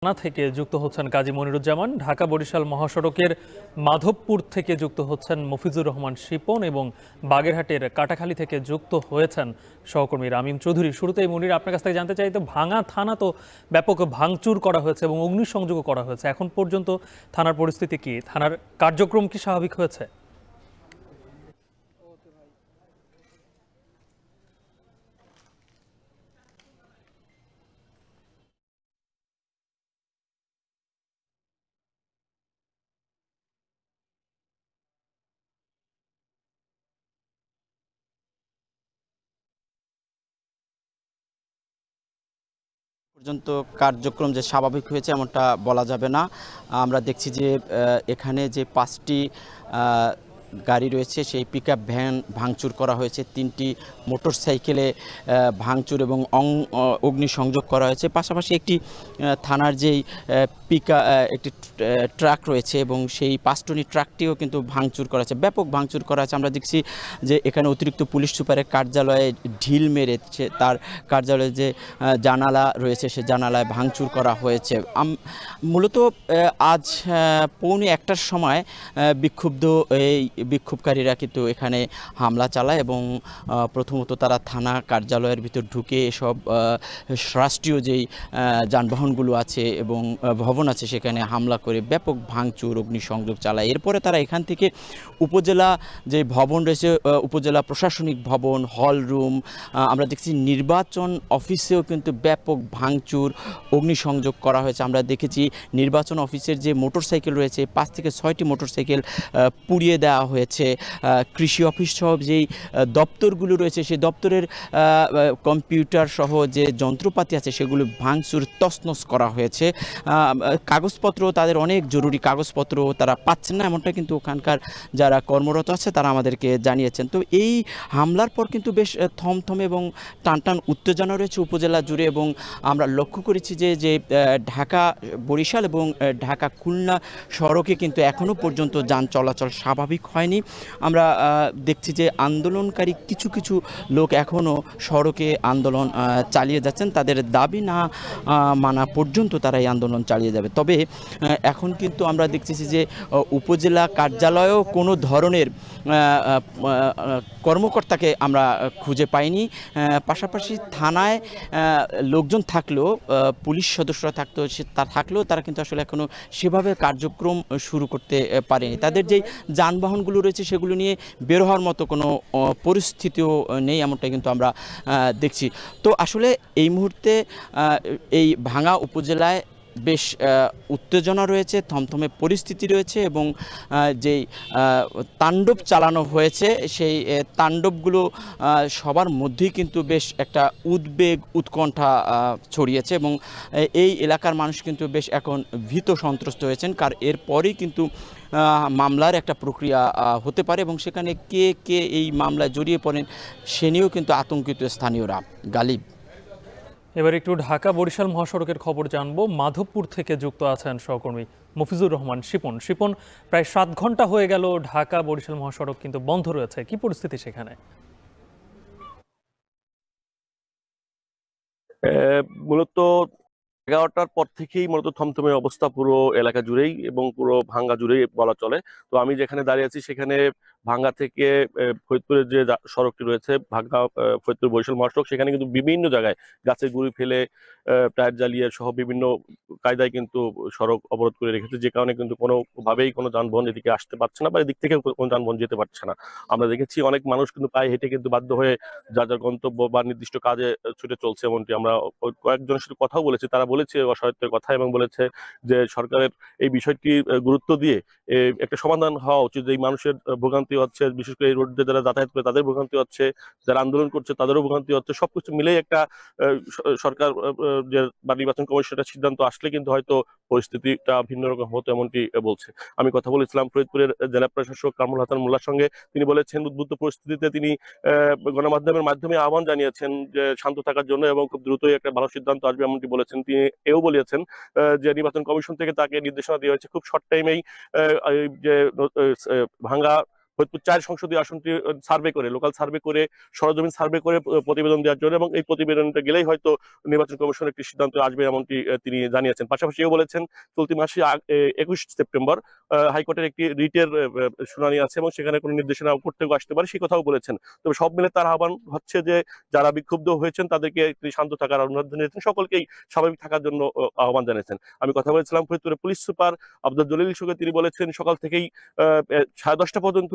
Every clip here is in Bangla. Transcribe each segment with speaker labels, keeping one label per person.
Speaker 1: থানা থেকে যুক্ত হচ্ছেন কাজী মনিরুজ্জামান, ঢাকা বরিশাল মহাসড়কের মাধবপুর থেকে যুক্ত হচ্ছেন মফিজুর রহমান শিপন এবং বাগেরহাটের কাটাখালী থেকে যুক্ত হয়েছেন সহকর্মী রামিম চৌধুরী। শুরুতেই মনির, আপনার কাছ থেকে জানতে চাই, তো ভাঙা থানা তো ব্যাপক ভাঙচুর করা হয়েছে এবং অগ্নিসংযোগও করা হয়েছে। এখন পর্যন্ত থানার পরিস্থিতি কি? থানার কার্যক্রম কি স্বাভাবিক হয়েছে?
Speaker 2: পর্যন্ত কার্যক্রম যে স্বাভাবিক হয়েছে এমনটা বলা যাবে না। আমরা দেখছি যে এখানে যে ৫টি গাড়ি রয়েছে, সেই পিকআপ ভ্যান ভাঙচুর করা হয়েছে, ৩টি মোটরসাইকেলে ভাঙচুর এবং অগ্নিসংযোগ করা হয়েছে। পাশাপাশি একটি থানার যেই একটি ট্রাক রয়েছে এবং সেই ৫ টনি ট্রাকটিও কিন্তু ভাঙচুর করা হয়েছে, ব্যাপক ভাঙচুর করা হয়েছে। আমরা দেখছি যে এখানে অতিরিক্ত পুলিশ সুপারের কার্যালয়ে ঢিল মেরেছে, তার কার্যালয়ে যে জানালা রয়েছে সে জানালায় ভাঙচুর করা হয়েছে। মূলত আজ পৌনে ১টার সময় এই বিক্ষোভকারীরা কিন্তু এখানে হামলা চালায় এবং প্রথমত তারা থানা কার্যালয়ের ভিতর ঢুকে এসব রাষ্ট্রীয় যেই যানবাহনগুলো আছে এবং ভবন আছে সেখানে হামলা করে ব্যাপক ভাঙচুর অগ্নিসংযোগ চালায়। এরপরে তারা এখান থেকে উপজেলা যে ভবন রয়েছে, উপজেলা প্রশাসনিক ভবন, হল রুম, আমরা দেখছি নির্বাচন অফিসেও কিন্তু ব্যাপক ভাঙচুর অগ্নিসংযোগ করা হয়েছে। আমরা দেখেছি নির্বাচন অফিসের যে মোটরসাইকেল রয়েছে, ৫ থেকে ৬টি মোটরসাইকেল পুড়িয়ে দেওয়া হয়েছে। কৃষি অফিস সহ যেই দপ্তরগুলো রয়েছে সেই দপ্তরের কম্পিউটার সহ যে যন্ত্রপাতি আছে সেগুলো ভাঙচুর তছনছ করা হয়েছে। কাগজপত্র, তাদের অনেক জরুরি কাগজপত্র তারা পাচ্ছেন না, এমনটা কিন্তু ওখানকার যারা কর্মরত আছে তারা আমাদেরকে জানিয়েছেন। তো এই হামলার পর কিন্তু বেশ থমথমে এবং টানটান উত্তেজনা রয়েছে উপজেলা জুড়ে এবং আমরা লক্ষ্য করেছি যে ঢাকা বরিশাল এবং ঢাকা খুলনা সড়কে কিন্তু এখনও পর্যন্ত যান চলাচল স্বাভাবিক হয়নি। আমরা দেখছি যে আন্দোলনকারী কিছু কিছু লোক এখনও সড়কে আন্দোলন চালিয়ে যাচ্ছেন, তাদের দাবি না মানা পর্যন্ত তারা এই আন্দোলন চালিয়ে যাবে। তবে এখন কিন্তু আমরা দেখতেছি যে উপজেলা কার্যালয়েও কোনো ধরনের কর্মকর্তাকে আমরা খুঁজে পাইনি। পাশাপাশি থানায় লোকজন থাকলেও, পুলিশ সদস্যরা থাকলেও তারা কিন্তু আসলে এখনও সেভাবে কার্যক্রম শুরু করতে পারেনি। তাদের যেই যানবাহনগুলো রয়েছে সেগুলো নিয়ে বের হওয়ার মতো কোনো পরিস্থিতিও নেই, এমনটাই কিন্তু আমরা দেখছি। তো আসলে এই মুহূর্তে এই ভাঙা উপজেলায় বেশ উত্তেজনা রয়েছে, থমথমে পরিস্থিতি রয়েছে এবং যেই তাণ্ডব চালানো হয়েছে সেই তাণ্ডবগুলো সবার মধ্যেই কিন্তু বেশ একটা উদ্বেগ উৎকণ্ঠা ছড়িয়েছে এবং এই এলাকার মানুষ কিন্তু বেশ এখন ভীত সন্ত্রস্ত হয়েছেন, কারণ এরপরেই কিন্তু মামলার একটা প্রক্রিয়া হতে পারে এবং সেখানে কে কে এই মামলায় জড়িয়ে পড়েন সে নিয়েও কিন্তু আতঙ্কিত স্থানীয়রা। গালিব,
Speaker 1: এবার একটু ঢাকা বরিশাল মহাসড়কের খবর জানবো। মাধবপুর থেকে যুক্ত আছেন সহকর্মী মফিজুর রহমান শিপন। শিপন, প্রায় ৭ ঘন্টা হয়ে গেল ঢাকা বরিশাল মহাসড়ক কিন্তু বন্ধ রয়েছে, কি পরিস্থিতি সেখানে?
Speaker 3: মূলত ১১টার পর থেকেই মূলত থমথমে অবস্থা পুরো এলাকা জুড়েই এবং পুরো ভাঙ্গা জুড়েই বলা চলে। তো আমি যেখানে দাঁড়িয়ে আছি সেখানে ভাঙ্গা থেকে ফরিদপুরের যে সড়কটি রয়েছে, ভাঙ্গা ফরিদপুর বরিশাল মহাসড়ক, সেখানে কিন্তু বিভিন্ন জায়গায় গাছের গুঁড়ি ফেলে টায়ার জ্বালিয়ে সহ বিভিন্ন কায়দায় কিন্তু সড়ক অবরোধ করে রেখেছে, যে কারণে কিন্তু কোনোভাবেই কোনো যানবাহন এদিকে আসতে পারছে না বা এদিক থেকে কোনো যানবাহন যেতে পারছে না। আমরা দেখেছি অনেক মানুষ কিন্তু পায়ে হেঁটে কিন্তু বাধ্য হয়ে যার যার গন্তব্য বা নির্দিষ্ট কাজে ছুটে চলছে। এমনটি আমরা কয়েকজনের সাথে কথাও বলেছি, তারা বলেছে অসহায়ত্বের কথা এবং বলেছে যে সরকারের এই বিষয়টি গুরুত্ব দিয়ে একটা সমাধান হওয়া উচিত। এই মানুষের ভোগান্তি হচ্ছে, বিশেষ করে এই রোড দিয়ে যারা যাতায়াত করে তাদের ভোগান্তি হচ্ছে, যারা আন্দোলন করছে তাদেরও ভোগান্তি হচ্ছে। সবকিছু মিলেই একটা সরকার যে বা নির্বাচন কমিশনের সিদ্ধান্ত আসলে কিন্তু হয়তো পরিস্থিতিটা ভিন্ন রকম হতো, এমনটি বলছে। আমি কথা বলেছিলাম ফরিদপুরের জেলা প্রশাসক কামরুল হাসান মোল্লার সঙ্গে। তিনি বলেছেন উদ্বুদ্ধ পরিস্থিতিতে তিনি গণমাধ্যমের মাধ্যমে আহ্বান জানিয়েছেন যে শান্ত থাকার জন্য এবং খুব দ্রুতই একটা ভালো সিদ্ধান্ত আসবে, এমনটি বলেছেন। তিনি এও বলেছেন যে নির্বাচন কমিশন থেকে তাকে নির্দেশনা দেওয়া হয়েছে খুব শর্ট টাইমেই যে ভাঙ্গা ফরিদপুর 4 সংসদীয় আসনটি সার্ভে করে, লোকাল সার্ভে করে, সরজমিন সার্ভে করে প্রতিবেদন দেওয়ার জন্য, এবং এই প্রতিবেদনটা গেলেই হয়তো নির্বাচন কমিশনের একটি সিদ্ধান্ত আসবে এমনটি তিনি জানিয়েছেন। পাশাপাশি এও বলেছেন চলতি মাসে 21 সেপ্টেম্বর হাইকোর্টের একটি রিটের শুনানি আছে এবং সেখানে কোনো নির্দেশনা করতেও আসতে পারে, সেই কথাও বলেছেন। তবে সব মিলে তার আহ্বান হচ্ছে যে যারা বিক্ষুব্ধ হয়েছেন তাদেরকে তিনি শান্ত থাকার অনুরোধ জানিয়েছেন, সকলকেই স্বাভাবিক থাকার জন্য আহ্বান জানিয়েছেন। আমি কথা বলেছিলাম ফরিদপুরের পুলিশ সুপার আব্দুল জলিলের সঙ্গে, তিনি বলেছেন সকাল থেকেই 10:30 পর্যন্ত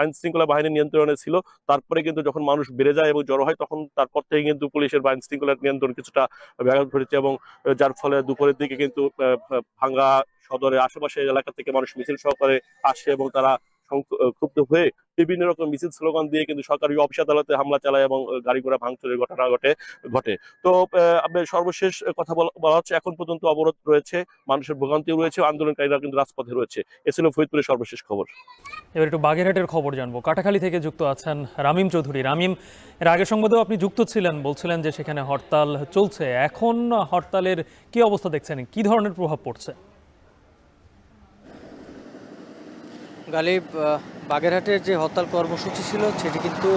Speaker 3: আইন শৃঙ্খলা বাহিনীর নিয়ন্ত্রণে ছিল, তারপরে কিন্তু যখন মানুষ বেড়ে যায় এবং জড়ো হয় তখন তারপর থেকে কিন্তু পুলিশের বা আইন শৃঙ্খলার নিয়ন্ত্রণ কিছুটা ব্যাঘাত ঘটেছে, এবং যার ফলে দুপুরের দিকে কিন্তু ভাঙ্গা সদরের আশেপাশের এলাকা থেকে মানুষ মিছিল সহকারে আসে এবং তারা ক্ষুব্ধ হয়ে বিভিন্ন রকম মিছিল স্লোগান দিয়ে কিন্তু সরকারি অফিস আদালতে হামলা চালায় এবং গাড়ি ঘোড়া ভাঙচুরের ঘটনা ঘটে। তো আপনার সর্বশেষ কথা বলা হচ্ছে এখন পর্যন্ত অবরোধ রয়েছে, মানুষের ভোগান্তিও রয়েছে, আন্দোলনকারীরা কিন্তু রাজপথে রয়েছে। এ ছিল ফরিদপুরের সর্বশেষ খবর।
Speaker 1: এবার একটু বাগেরহাটের খবর জানবো। কাটাখালী থেকে যুক্ত আছেন রামিম চৌধুরী। রামিম, এর আগের সংবাদেও আপনি যুক্ত ছিলেন, বলছিলেন যে সেখানে হরতাল চলছে। এখন হরতালের কি অবস্থা দেখছেন, কি ধরনের প্রভাব পড়ছে?
Speaker 4: গালিব, বাগেরহাটের যে হরতাল কর্মসূচি ছিল সেটি কিন্তু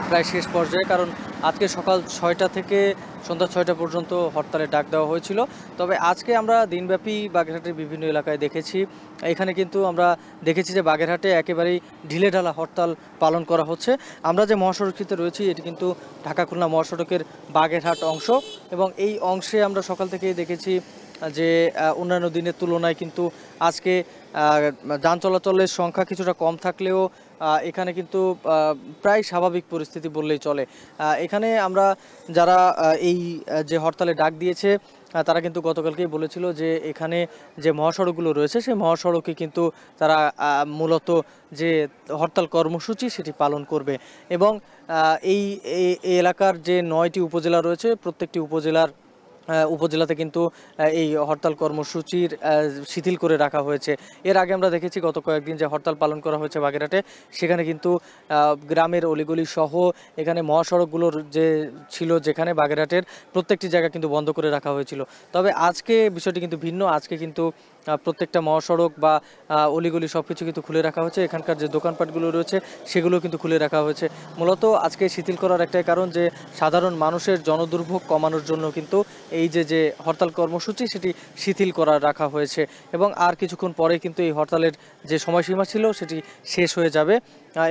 Speaker 4: প্রায় শেষ পর্যায়ে, কারণ আজকে সকাল 6টা থেকে সন্ধ্যা 6টা পর্যন্ত হরতালের ডাক দেওয়া হয়েছিল। তবে আজকে আমরা দিনব্যাপী বাগেরহাটের বিভিন্ন এলাকায় দেখেছি, এখানে কিন্তু আমরা দেখেছি যে বাগেরহাটে একেবারেই ঢিলেঢালা হরতাল পালন করা হচ্ছে। আমরা যে মহাসড়কটিতে রয়েছি এটি কিন্তু ঢাকা খুলনা মহাসড়কের বাগেরহাট অংশ, এবং এই অংশে আমরা সকাল থেকেই দেখেছি যে অন্যান্য দিনের তুলনায় কিন্তু আজকে যান চলাচলের সংখ্যা কিছুটা কম থাকলেও এখানে কিন্তু প্রায় স্বাভাবিক পরিস্থিতি বললেই চলে। এখানে আমরা যারা এই যে হরতালে ডাক দিয়েছে তারা কিন্তু গতকালকেই বলেছিল যে এখানে যে মহাসড়কগুলো রয়েছে সেই মহাসড়কে কিন্তু তারা মূলত যে হরতাল কর্মসূচি সেটি পালন করবে, এবং এই এলাকার যে 9টি উপজেলা রয়েছে প্রত্যেকটি উপজেলাতে কিন্তু এই হরতাল কর্মসূচির শিথিল করে রাখা হয়েছে। এর আগে আমরা দেখেছি গত কয়েকদিন যে হরতাল পালন করা হয়েছে বাগেরহাটে, সেখানে কিন্তু গ্রামের অলিগলি সহ এখানে মহাসড়কগুলোর যে ছিল যেখানে বাগেরহাটের প্রত্যেকটি জায়গা কিন্তু বন্ধ করে রাখা হয়েছিল। তবে আজকে বিষয়টি কিন্তু ভিন্ন, আজকে কিন্তু প্রত্যেকটা মহাসড়ক বা অলিগলি সব কিছু কিন্তু খুলে রাখা হয়েছে, এখানকার যে দোকানপাটগুলো রয়েছে সেগুলো কিন্তু খুলে রাখা হয়েছে। মূলত আজকে শিথিল করার একটাই কারণ যে সাধারণ মানুষের জনদুর্ভোগ কমানোর জন্য কিন্তু এই যে হরতাল কর্মসূচি সেটি শিথিল করা রাখা হয়েছে, এবং আর কিছুক্ষণ পরে কিন্তু এই হরতালের যে সময়সীমা ছিল সেটি শেষ হয়ে যাবে।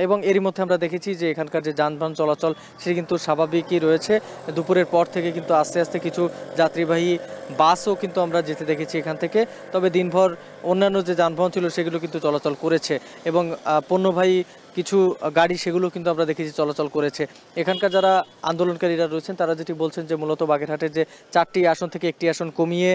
Speaker 4: এবং এরই মধ্যে আমরা দেখেছি যে এখানকার যে যানবাহন চলাচল সেটি কিন্তু স্বাভাবিকই রয়েছে। দুপুরের পর থেকে কিন্তু আস্তে আস্তে কিছু যাত্রীবাহী বাসও কিন্তু আমরা যেতে দেখেছি এখান থেকে। তবে দিনভর অন্যান্য যে যানবাহন ছিল সেগুলো কিন্তু চলাচল করেছে, এবং পণ্যবাহী কিছু গাড়ি সেগুলো কিন্তু আমরা দেখেছি চলাচল করেছে। এখানকার যারা আন্দোলনকারীরা রয়েছেন তারা যেটি বলছেন যে মূলত বাগেরহাটের যে 4টি আসন থেকে একটি আসন কমিয়ে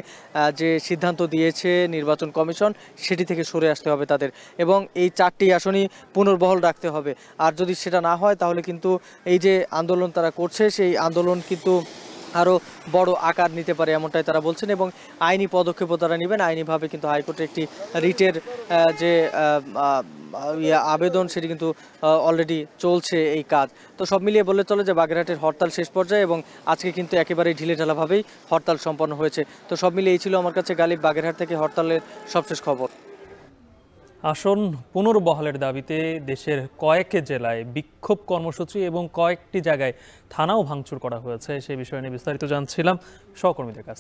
Speaker 4: যে সিদ্ধান্ত দিয়েছে নির্বাচন কমিশন সেটি থেকে সরে আসতে হবে তাদের, এবং এই 4টি আসনই পুনর্বহাল রাখতে হবে। আর যদি সেটা না হয় তাহলে কিন্তু এই যে আন্দোলন তারা করছে সেই আন্দোলন কিন্তু আরও বড় আকার নিতে পারে এমনটাই তারা বলছেন, এবং আইনি পদক্ষেপও তারা নেবেন। আইনিভাবে কিন্তু হাইকোর্টে একটি রিটের যে আবেদন সেটি কিন্তু অলরেডি চলছে এই কাজ। তো সব মিলিয়ে বললে চলে যে বাগেরহাটের হরতাল শেষ পর্যায়ে, এবং আজকে কিন্তু একেবারেই ঢিলেঢালাভাবেই হরতাল সম্পন্ন হয়েছে। তো সব মিলিয়ে এই ছিল আমার কাছে গালিব বাগেরহাট থেকে হরতালের সবশেষ খবর।
Speaker 1: আসন পুনর্বহালের দাবিতে দেশের কয়েক জেলায় বিক্ষোভ কর্মসূচি এবং কয়েকটি জায়গায় থানাও ভাঙচুর করা হয়েছে, সেই বিষয় নিয়ে বিস্তারিত জানছিলাম সহকর্মীদের কাছ থেকে।